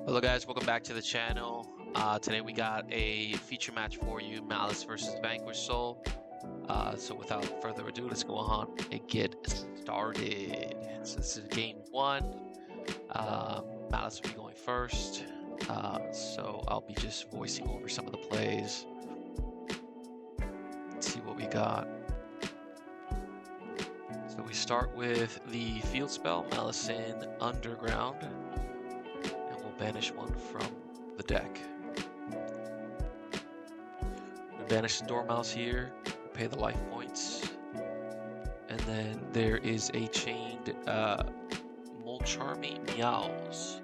Hello guys, welcome back to the channel. Today we got a feature match for you, Maliss versus Vanquish Soul. So without further ado, let's go on and get started. So this is game one. Maliss will be going first. So I'll be just voicing over some of the plays. Let's see what we got. So we start with the field spell, Maliss in Underground. Banish one from the deck. We banish the Dormouse here, pay the life points. And then there is a chained Molcharmy Meows.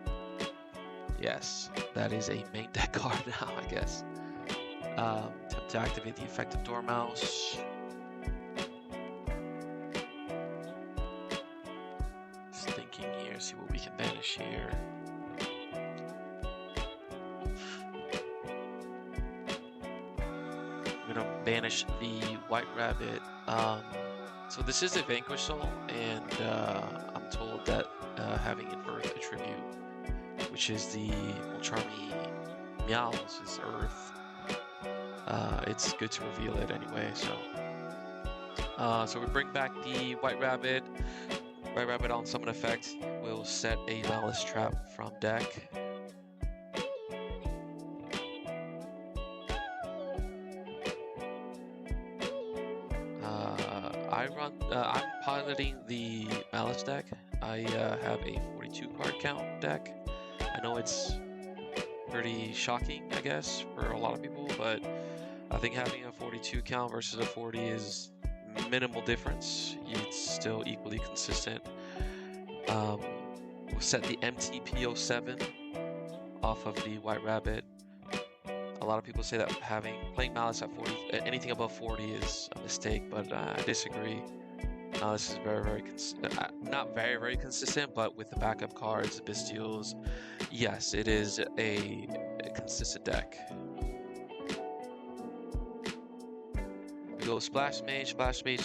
Yes, that is a main deck card now, I guess. Attempt to activate the effect of Dormouse. Just thinking here, see what we can banish here. Banish the White Rabbit. So this is a Vanquish Soul, and I'm told that having an Earth attribute, which is the Molcharmy Meows, is Earth. It's good to reveal it anyway. So we bring back the White Rabbit. White Rabbit on summon effect will set a Maliss trap from deck. I'm piloting the Maliss deck. I have a 42 card count deck. I know it's pretty shocking, I guess, for a lot of people, but I think having a 42 count versus a 40 is minimal difference. It's still equally consistent. We'll set the MTP07 off of the White Rabbit. A lot of people say that playing Maliss at 40, anything above 40 is a mistake, but I disagree. This is not very consistent, but with the backup cards, the Bestials, yes, it is a consistent deck. We go Splash Mage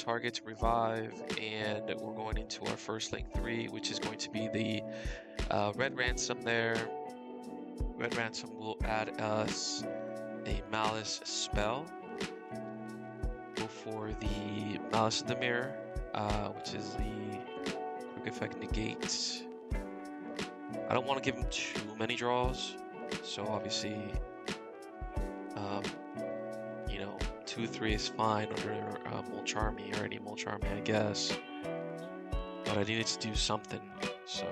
targets revive, and we're going into our first link 3, which is going to be the Red Ransom there. Red Ransom will add us a Maliss spell. Go for the Maliss in the Mirror, which is the quick effect negate. I don't want to give him too many draws, so obviously, 2-3 is fine under Molcharmy or any Molcharmy, I guess. But I needed to do something, so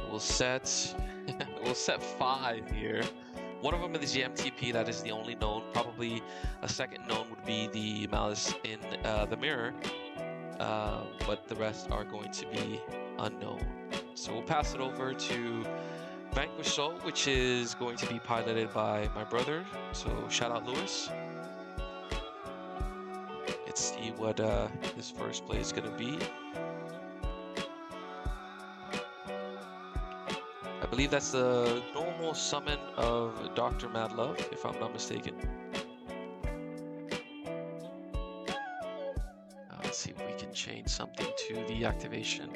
we'll set 5 here. One of them is the MTP, that is the only known. Probably a second known would be the Maliss in the Mirror, but the rest are going to be unknown. So we'll pass it over to Vanquish Soul, which is going to be piloted by my brother. So shout out Lewis. Let's see what his first play is going to be. I believe that's the normal summon of Dr. Madlove, if I'm not mistaken. Let's see if we can change something to the activation.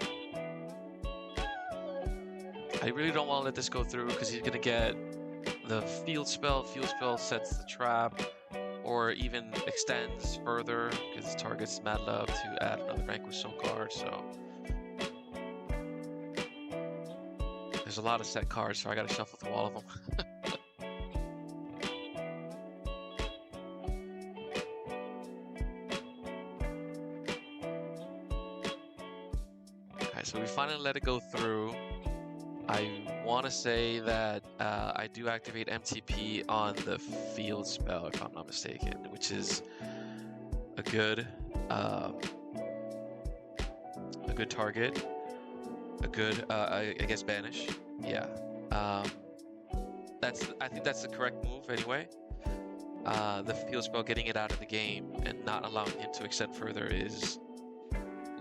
I really don't want to let this go through because he's going to get the field spell. Field spell sets the trap, or even extends further because it targets Madlove to add another Vanquish Soul card. So there's a lot of set cards, so I gotta shuffle through all of them. Okay, so we finally let it go through. I want to say that I do activate MTP on the field spell, if I'm not mistaken, which is a good target. A good, I guess, banish. Yeah. I think that's the correct move anyway. The field spell, getting it out of the game and not allowing him to extend further is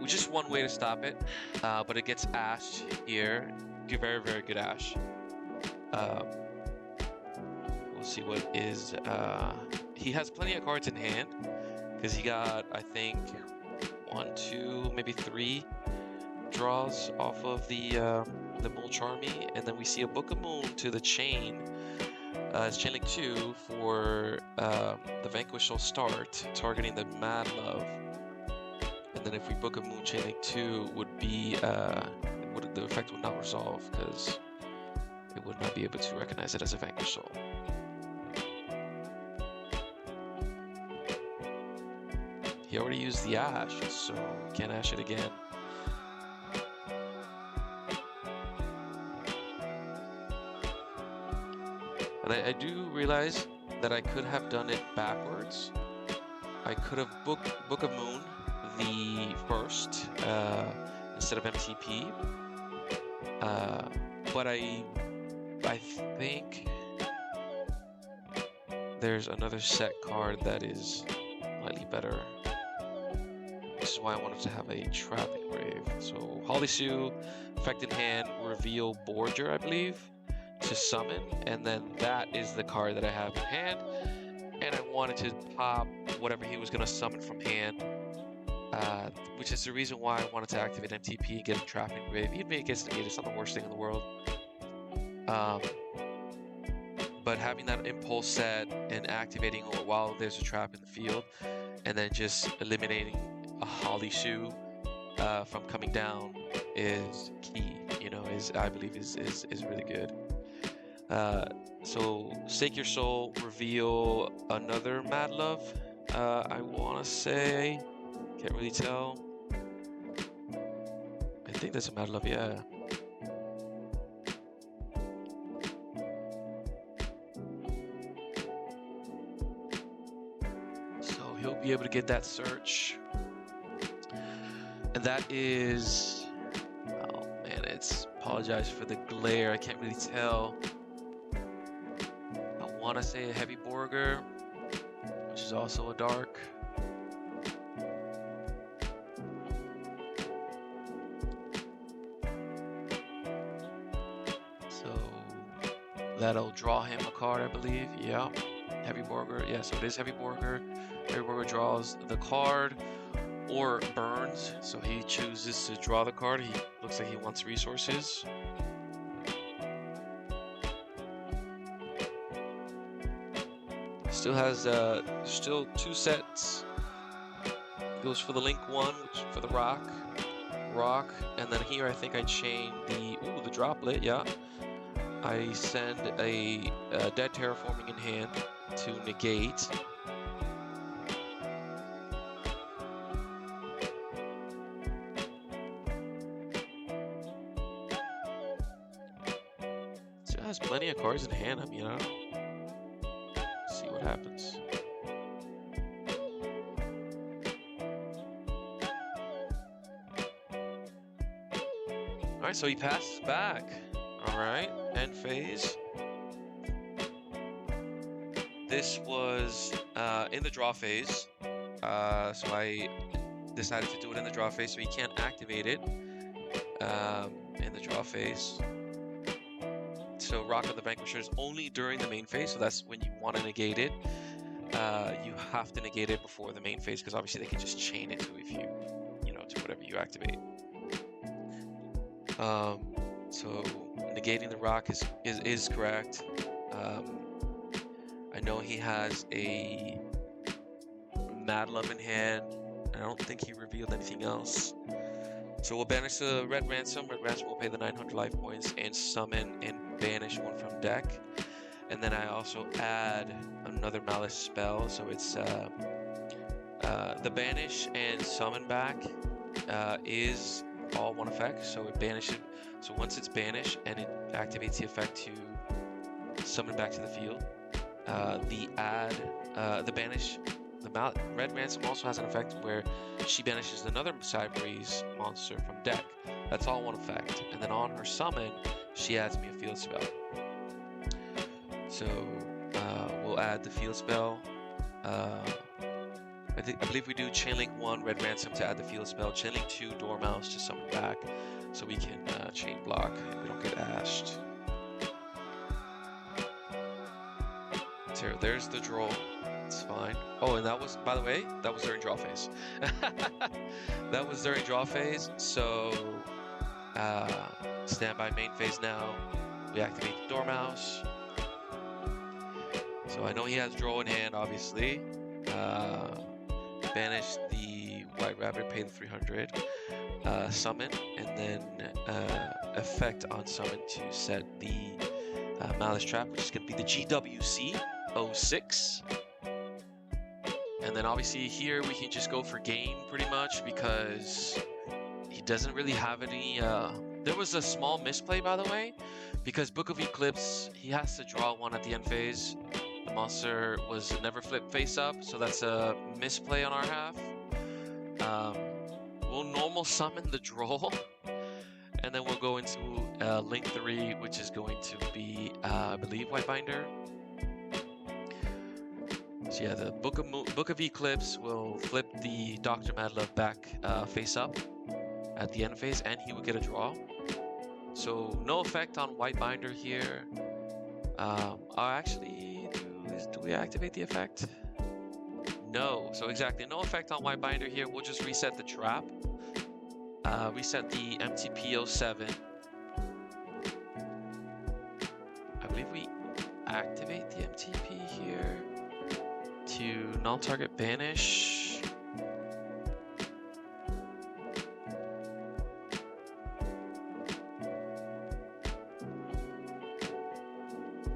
just one way to stop it. But it gets Ash here. Very good Ash. We'll see what is. He has plenty of cards in hand because he got, I think, 1, 2, maybe 3 draws off of the Mulch Army, and then we see a Book of Moon to the chain. It's chain link 2 for the Vanquish Soul start, targeting the Mad Love. And then if we Book of Moon chain link 2 would be, the effect would not resolve because it would not be able to recognize it as a Vanquish Soul. He already used the Ash, so can't Ash it again. And I do realize that I could have done it backwards. I could have Book of Moon the first instead of MTP. But I think there's another set card that is slightly better. This is why I wanted to have a Trap Engrave. So Holly Sue, effect in hand, reveal Borger, I believe, to summon, and then that is the card that I have in hand. And I wanted to pop whatever he was going to summon from hand, which is the reason why I wanted to activate MTP and get a Trap Engrave. Even if it gets negated, it's not the worst thing in the world. But having that impulse set and activating it while there's a trap in the field, and then just eliminating a Holly Shoe from coming down is key. You know, I believe is really good. So Stake Your Soul, reveal another Mad Love. I want to say, can't really tell. I think that's a Mad Love, yeah. He'll be able to get that search, and that is, oh man, apologize for the glare, I can't really tell. I want to say a Heavy Borger, which is also a dark. So that'll draw him a card, I believe. Yeah, Heavy Borger, yeah, so it is Heavy Borger. Heavy Borger draws the card or burns, so he chooses to draw the card. He looks like he wants resources. Still has still 2 sets. Goes for the Link 1, which for the rock, and then here I think I chain the Droplet. Yeah, I send a Dead Terraforming in hand to negate. Has plenty of cards in hand. I mean, I don't know. See what happens. Alright, so he passes back. Alright, end phase. This was in the draw phase. So I decided to do it in the draw phase, so he can't activate it in the draw phase. So Rock of the Vanquisher is only during the main phase, so that's when you want to negate it. You have to negate it before the main phase, because obviously they can just chain it to to whatever you activate. So negating the Rock is correct. I know he has a Mad Love in hand. I don't think he revealed anything else. So we'll banish the Red Ransom. Red Ransom will pay the 900 life points and summon and banish one from deck. And then I also add another Maliss spell. So it's the banish and summon back is all one effect. So it banishes. So once it's banished and it activates the effect to summon back to the field, the banish. The Red Ransom also has an effect where she banishes another Cyberese monster from deck. That's all one effect. And then on her summon, she adds me a field spell. So we'll add the field spell. I believe we do Chainlink 1, Red Ransom to add the field spell. Chainlink 2, Dormouse to summon back, so we can chain block and we don't get ashed. So there's the draw. It's fine. Oh, and that was, by the way, that was during draw phase. That was during draw phase, so Standby main phase now. We activate the Dormouse. So I know he has draw in hand, obviously. Banish the White Rabbit, pay the 300. Summon, and then effect on summon to set the Maliss Trap, which is going to be the GWC 06. And then obviously here we can just go for game pretty much because he doesn't really have any. There was a small misplay, by the way, because Book of Eclipse, he has to draw one at the end phase. The monster was never flipped face up, so that's a misplay on our half. We'll normal summon the draw, and then we'll go into Link 3, which is going to be, I believe, White Binder. So yeah, the Book of Eclipse will flip the Dr. Madlove back face up at the end phase, and he will get a draw. So no effect on White Binder here. Actually, do we activate the effect? No, so exactly, no effect on White Binder here. We'll just reset the trap. Reset the MTP 07. I believe we activate the MTP here to null target banish.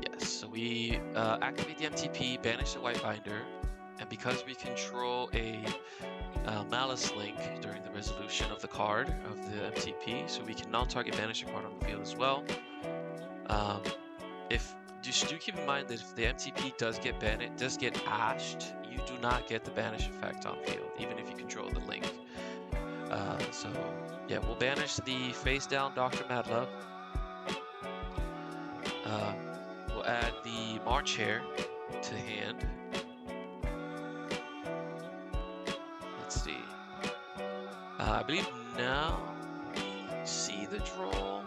Yes, so we activate the MTP, banish the White Binder. And because we control a Maliss link during the resolution of the card of the MTP, so we can non-target banish a card on the field as well. Just do keep in mind that if the MTP does get ashed, you do not get the banish effect on field, even if you control the link. So yeah, we'll banish the face down Dr. Madlove. We'll add the March Hare to hand. I believe now we see the draw.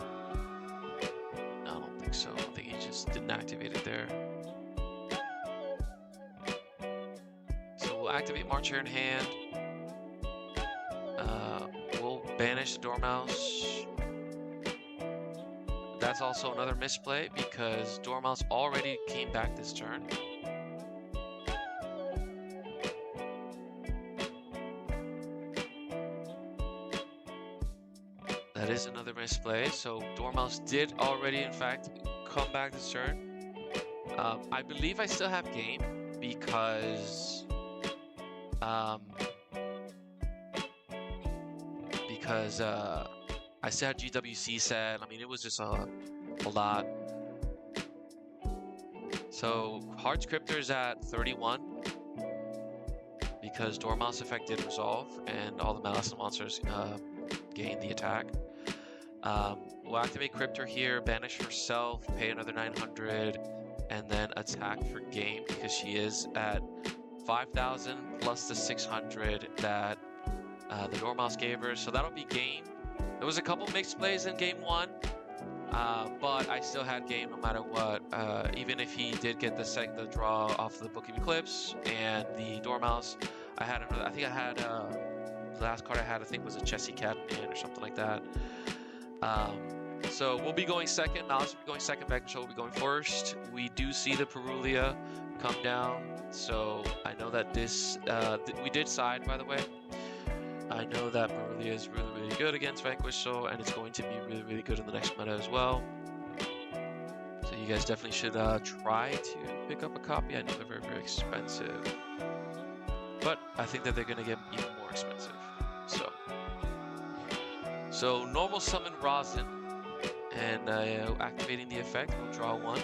No, I don't think so. I think he just didn't activate it there. So we'll activate March Hare in hand. We'll banish the Dormouse. That's also another misplay because Dormouse already came back this turn. That is another misplay. So Dormouse did already, in fact, come back this turn. I believe I still have game because I still had GWC set. I mean, it was just a lot. So Hard Scripter's at 31 because Dormouse effect did resolve and all the Maliss monsters gain the attack. We'll activate Cryptor here, banish herself, pay another 900, and then attack for game because she is at 5,000 plus the 600 that the Dormouse gave her. So that'll be game. There was a couple mixed plays in game 1, but I still had game no matter what. Even if he did get the draw off the Book of Eclipse and the Dormouse, I had another. I think I had the last card I had, I think, was a Chessie Cat in or something like that. So we'll be going second. Maliss will be going second. Vanquish Soul will be going first. We do see the Perulia come down. So I know that this we did side, by the way. I know that Perulia is really, really good against Vanquish Soul, and it's going to be really, really good in the next meta as well. So you guys definitely should try to pick up a copy. I know they're very, very expensive, but I think that they're going to get even more expensive. So normal summon Rosin, and activating the effect, we'll draw one.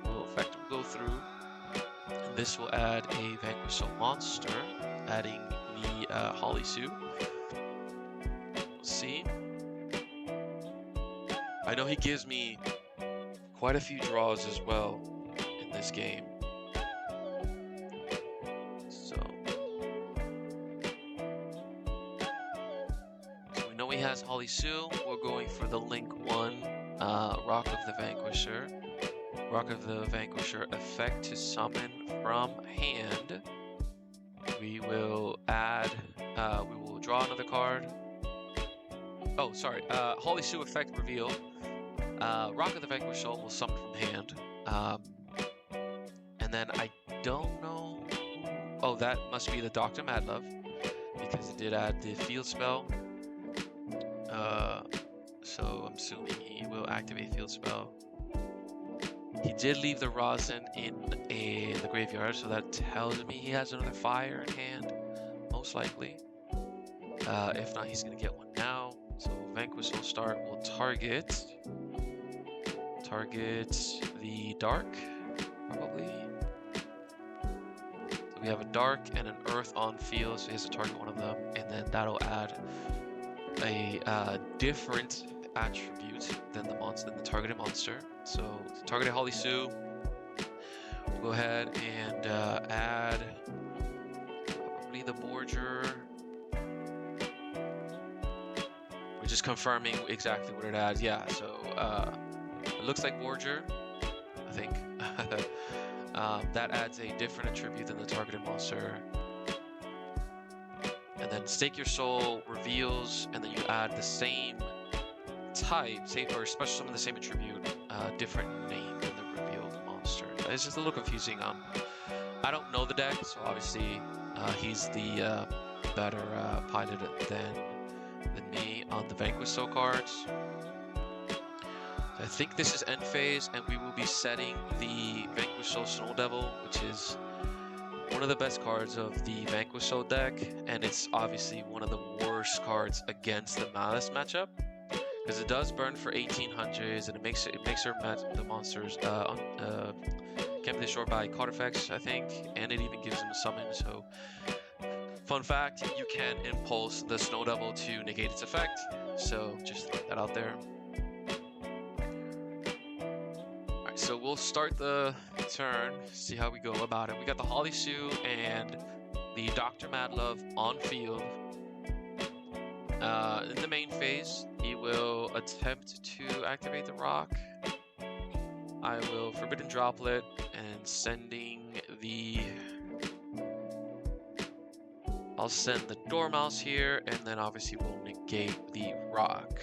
Effect will go through, and this will add a Vanquish Soul monster, adding the Holly Sue. We'll see. I know he gives me quite a few draws as well in this game. So we know he has Holly Sue. We're going for the Link 1, Rock of the Vanquisher. Rock of the Vanquisher effect to summon from hand. We will add, we will draw another card. Oh, sorry. Holy Sue effect reveal. Rock of the Vanquish Soul will summon from hand. And then I don't know. Oh, that must be the Dr. Madlove, because it did add the field spell. So I'm assuming he will activate field spell. He did leave the rosin in the graveyard, so that tells me he has another fire in hand, most likely. If not, he's gonna get one now. So Vanquish Soul start will target the dark, probably. So we have a dark and an earth on field, so he has to target one of them, and then that'll add a different attribute than the targeted monster. So targeted Holy Sue, we'll go ahead and add probably the Borger. We're just confirming exactly what it adds. Yeah, so it looks like Borger, I think. That adds a different attribute than the targeted monster. And then Stake Your Soul reveals, and then you add the same type, or special summon the same attribute, different name than the revealed monster. It's just a little confusing. I don't know the deck, so obviously he's the better pilot than me on the Vanquish Soul cards. I think this is end phase, and we will be setting the Vanquish Soul Snow Devil, which is one of the best cards of the Vanquish Soul deck, and it's obviously one of the worst cards against the Maliss matchup, because it does burn for 1800s, and it makes the monsters can't be destroyed by card effects, I think, and it even gives them a summon. So, fun fact, you can impulse the Snow Devil to negate its effect. So just throw that out there. Alright, so we'll start the turn, see how we go about it. We got the Holy Sue and the Dr. Madlove on field. In the main phase, he will attempt to activate the rock. I will Forbidden Droplet and I'll send the Dormouse here, and then obviously we'll negate the rock.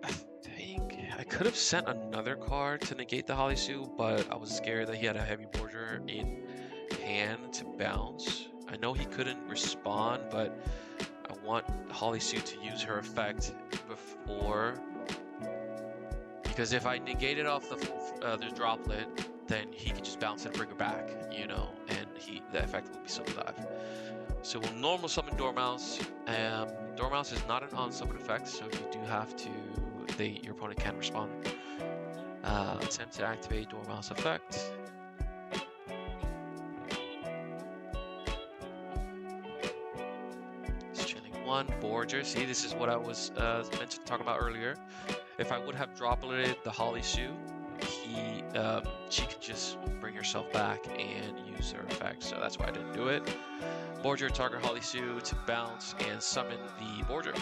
I think I could have sent another card to negate the Holy Sue, but I was scared that he had a heavy border in hand to bounce. I know he couldn't respond, but I want Holy Sue to use her effect before, because if I negate it off the droplet, then he can just bounce it and bring her back, you know, and the effect will be still alive. So we'll normal summon Dormouse. Dormouse is not an on-summon effect, so if you do have to, your opponent can respond. Attempt to activate Dormouse effect. One Borger. See, this is what I was meant to talk about earlier. If I would have dropleted the Holy Sue, she could just bring herself back and use her effect. So that's why I didn't do it. Borger, target Holy Sue to bounce and summon the Borger.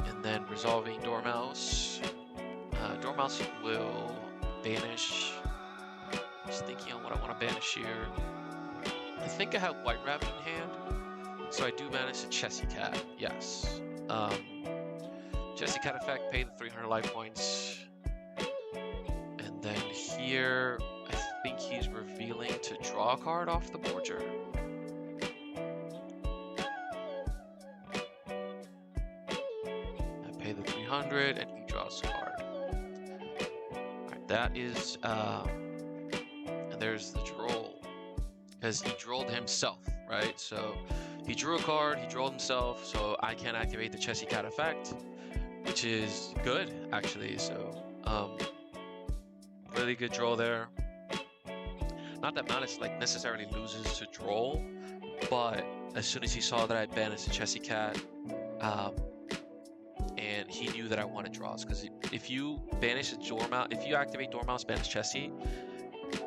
And then resolving Dormouse. Dormouse will banish. Just thinking on what I want to banish here. I think I have White Rabbit in hand, so I do manage a Chessy Cat, yes. Chessy Cat effect, pay the 300 life points. And then here, I think he's revealing to draw a card off the Borger. I pay the 300 and he draws a card. Alright, that is, and there's the draw. Because he drawed himself, right? So he drew a card, he drawed himself, so I can activate the Chessy Cat effect, which is good, actually. So, really good draw there. Not that Maliss necessarily loses to draw, but as soon as he saw that I banished the Chessy Cat, and he knew that I wanted draws, because if you banish a Dormouse, if you activate Dormouse, banish Chessy,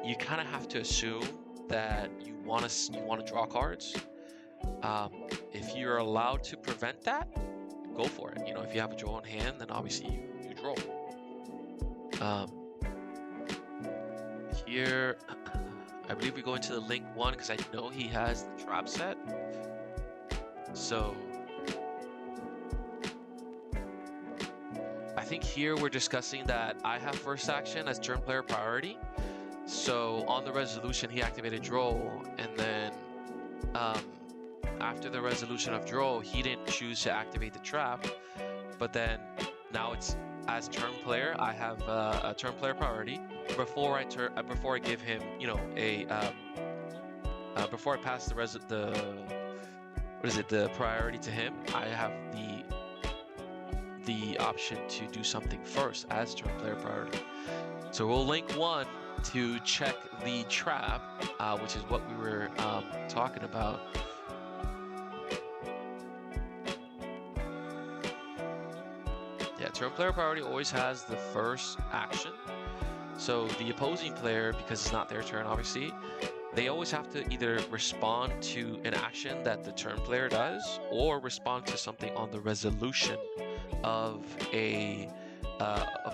you kind of have to assume that you want to draw cards. If you're allowed to prevent that, go for it. You know, if you have a draw in hand, then obviously you draw. Here, I believe we go into the link 1 because I know he has the trap set. So I think here we're discussing that I have first action as turn player priority. So on the resolution, he activated Duel, and then after the resolution of Duel, he didn't choose to activate the trap. But then now it's as turn player, I have a turn player priority. Before I give him, you know, before I pass the priority to him, I have the option to do something first as turn player priority. So we'll link 1 to check the trap, which is what we were talking about. Yeah, turn player priority always has the first action. So the opposing player, because it's not their turn, obviously, they always have to either respond to an action that the turn player does, or respond to something on the resolution of a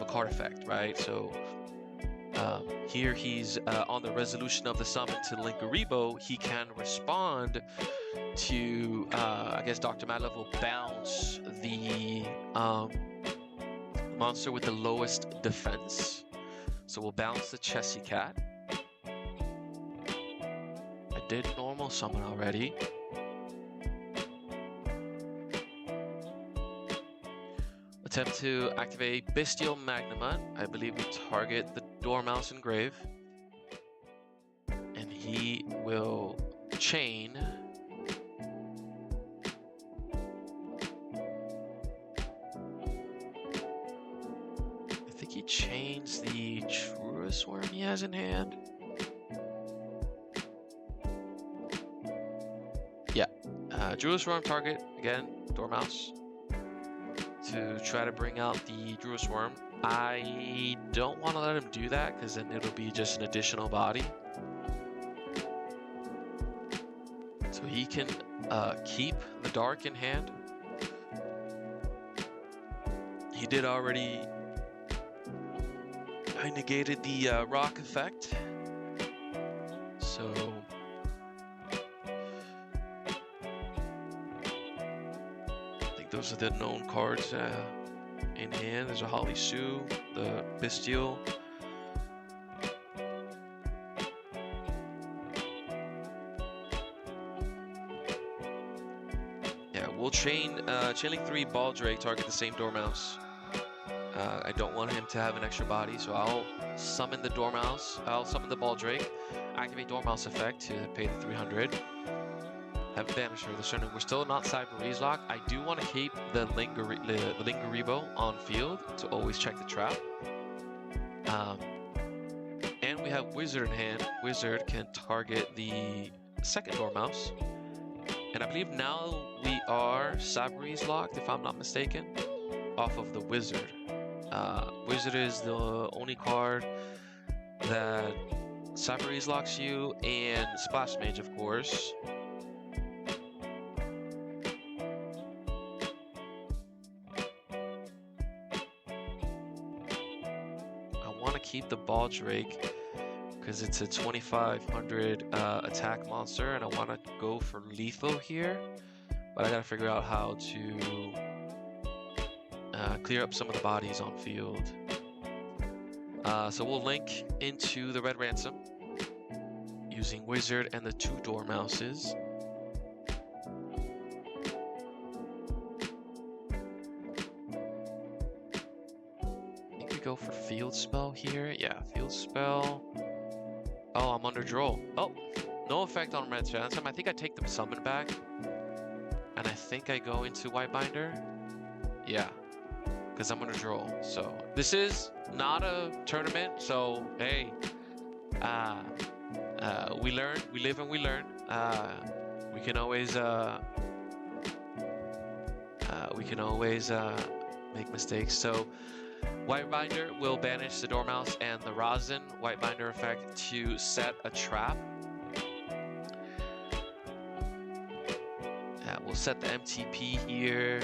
card effect, right? So here he's on the resolution of the summon to Linkuriboh, he can respond to, I guess Dr. Madlove will bounce the monster with the lowest defense. So we'll bounce the Chessy Cat. I did normal summon already. Attempt to activate Bestial Magnamut. I believe we target the Dormouse in grave. And he will chain. I think he chains the Truest Worm he has in hand. Yeah. Truest Worm target, again, Dormouse. To try to bring out the Druid's Worm. I don't want to let him do that because then it'll be just an additional body. So he can keep the Dark in hand. He did already. I negated the Rock effect. So those are the known cards in hand. There's a Holly Sue, the Bestial. Yeah, we'll chain 3 Baldrake, target the same Dormouse. I don't want him to have an extra body, so I'll summon the Dormouse. I'll summon the Baldrake, activate Dormouse effect to pay the 300. Have banished her. We're still not Cyberese lock. I do want to keep the Linkuriboh on field to always check the trap. And we have Wizard in hand. Wizard can target the second Dormouse. And I believe now we are Cyberese locked, if I'm not mistaken, off of the Wizard. Wizard is the only card that Cyberese locks you, and Splash Mage, of course. Keep the Baldrake because it's a 2500 attack monster, and I want to go for lethal here, but I gotta figure out how to clear up some of the bodies on field. So we'll link into the Red Ransom using Wizard and the 2 Dormouses. Go for field spell here. Yeah, field spell. Oh, I'm under Duel. Oh, no effect on Red Ransom. I think I take the summon back, and I think I go into White Binder. Yeah, because I'm under Duel. So this is not a tournament. So hey, we learn, we live, and we learn. We can always make mistakes. So White Binder will banish the Dormouse and the Rosin. White Binder effect to set a trap. Yeah, we'll set the MTP here.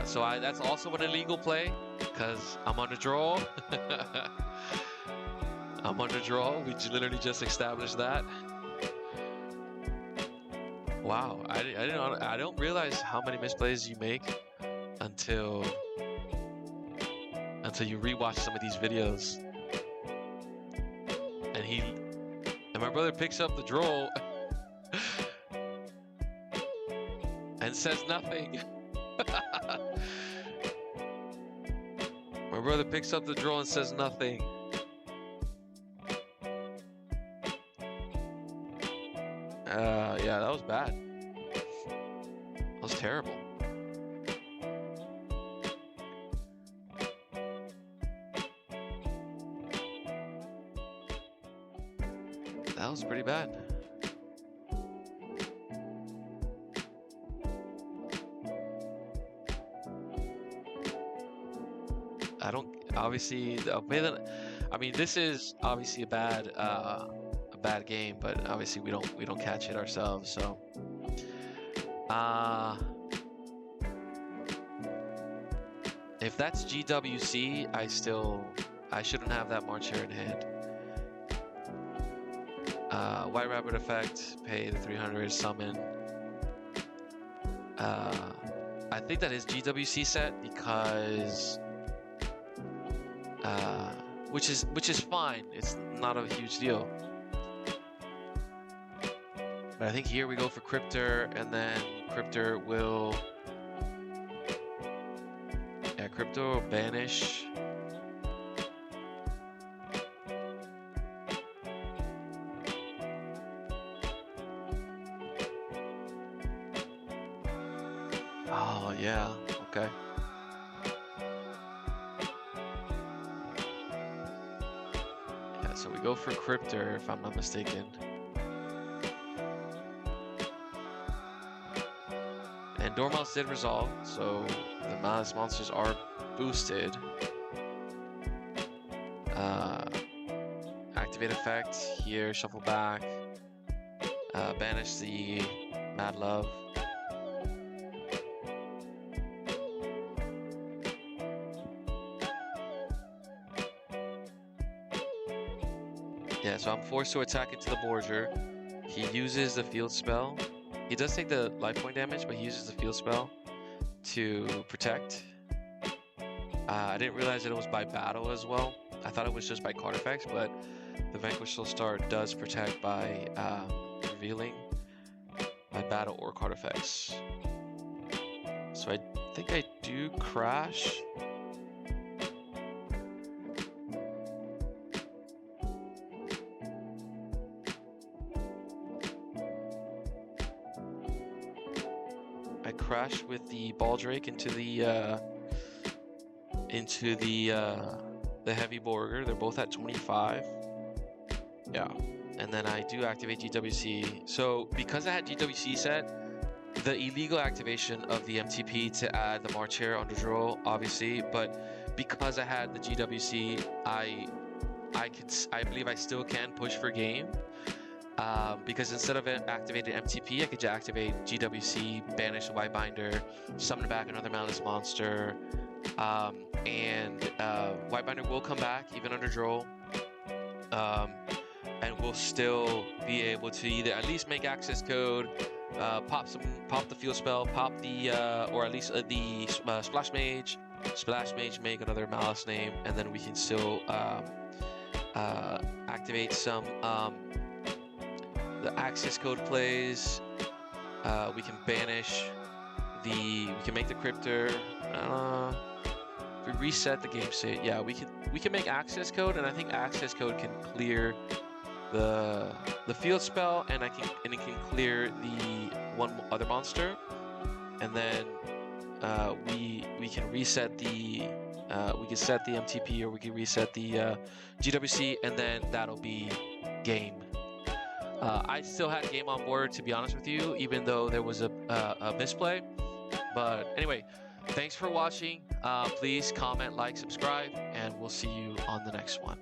So that's also an illegal play because I'm under draw. I'm under draw. We literally just established that. Wow, I don't realize how many misplays you make until you rewatch some of these videos. And my brother picks up the draw and says nothing. My brother picks up the draw and says nothing. Yeah, that was bad. That was terrible. That was pretty bad. I don't obviously. I mean, this is obviously a bad game, but obviously we don't catch it ourselves. So, if that's GWC, I shouldn't have that March here in hand. White Rabbit effect, pay the 300 summon. I think that is GWC set because which is fine. It's not a huge deal. But I think here we go for Cryptor, and then Cryptor will Cryptor will banish. Oh yeah, okay. Yeah, so we go for Cryptor if I'm not mistaken. And Dormouse did resolve, so the Maliss monsters are boosted. Activate effect here, shuffle back, banish the Mad Love. Yeah, so I'm forced to attack into the Borger. He uses the field spell. He does take the life point damage, but he uses the field spell to protect. I didn't realize that it was by battle as well. I thought it was just by card effects, but the Vanquish Soul Star does protect by revealing by battle or card effects. So I think I do crash. I crash with the Baldrake into the Heavy Borger. They're both at 25. Yeah, and then I do activate GWC. So because I had GWC set, the illegal activation of the MTP to add the March here under draw, obviously, but because I had the GWC, I believe I still can push for game. Because instead of activating MTP, I could just activate GWC, banish the White Binder, summon back another Maliss monster, and White Binder will come back even under draw, and we'll still be able to either at least make access code, pop the field spell, pop the or at least the Splash Mage, make another Maliss name, and then we can still activate some the access code plays. We can banish we can make the Cryptor. If we reset the game state, yeah, we can make access code, and I think access code can clear the field spell, and it can clear the one other monster, and then we can reset the we can set the MTP, or we can reset the GWC, and then that'll be game. I still had game on board, to be honest with you, even though there was a misplay. But anyway, thanks for watching. Please comment, like, subscribe, and we'll see you on the next one.